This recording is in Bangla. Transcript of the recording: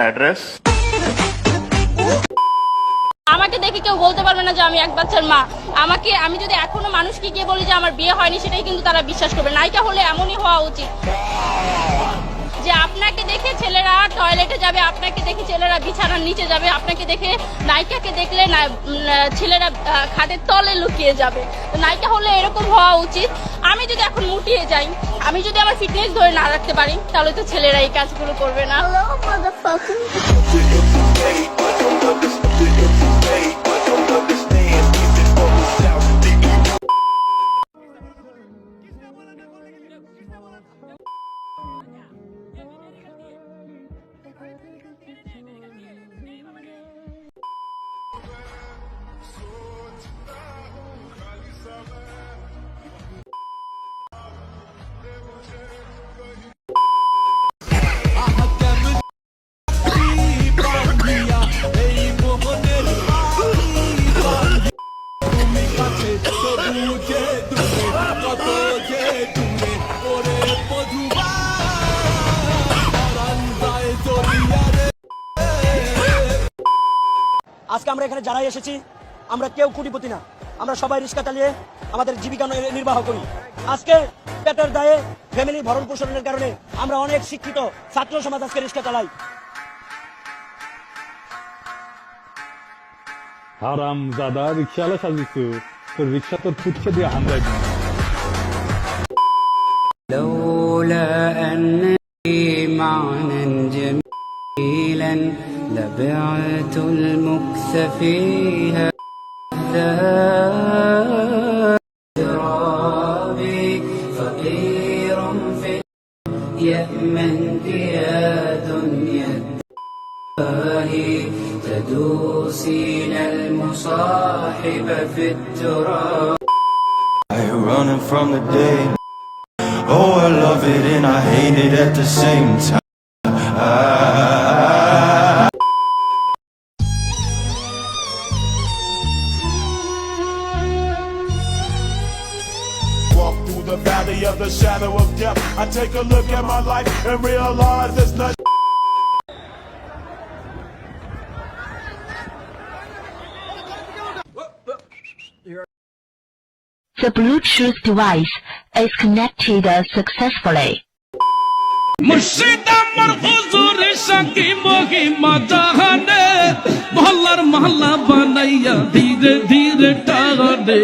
অ্যাড্রেস। আমাকে দেখে কেউ বলতে পারবে না যে আমি এক বাচ্চার মা। আমি যদি এখনো মানুষকে গিয়ে বলি যে আমার বিয়ে হয়নি, সেটাই কিন্তু তারা বিশ্বাস করবে। নায়িকা হলে এমনই হওয়া উচিত যে আপনাকে দেখে ছেলেরা টয়লেটে যাবে, আপনাকে দেখে ছেলেরা বিছানার নিচে যাবে, আপনাকে দেখে নায়িকাকে দেখলে ছেলেরা খাটের তলে লুকিয়ে যাবে। তো নায়িকা হলে এরকম হওয়া উচিত। আমি যদি এখন মুটিয়ে যাই, আমি যদি আমার ফিটনেস ধরে না রাখতে পারি, তাহলে তো ছেলেরা এই কাজগুলো করবে না। আজকে আমরা এখানে যারাই এসেছি, আমরা কেউ কোটিপতি না, আমরা সবাই রিক্সা চালিয়ে আমাদের জীবিকা নির্বাহ করি। আজকে পেটের দায়ে ফ্যামিলি ভরণ পোষণের কারণে আমরা অনেক শিক্ষিত ছাত্র সমাজ আজকে রিক্সা চালাই। হারাম দাদা রিক্সাওয়ালা সাজিয়েছো, তোর রিক্সা তোর ফুটকে দিয়ে হামলাই দিন। لولا أنني معنى جميلا لبعت المكث فيها ذرابي فقير في يأمن يا دنيا الداهي تدوسين المصاحب في التراب. You're running from the day. Oh, I love it and I hate it at the same time. Walk through the valley of the shadow of death. I take a look at my life and realize there's nothing. The Bluetooth device is connected successfully. মুর্শিদ আমার হুজুরে শাকি মহিমা জাহানে মহল্লার মহল্লা বানাইয়া ধীরে ধীরে টানে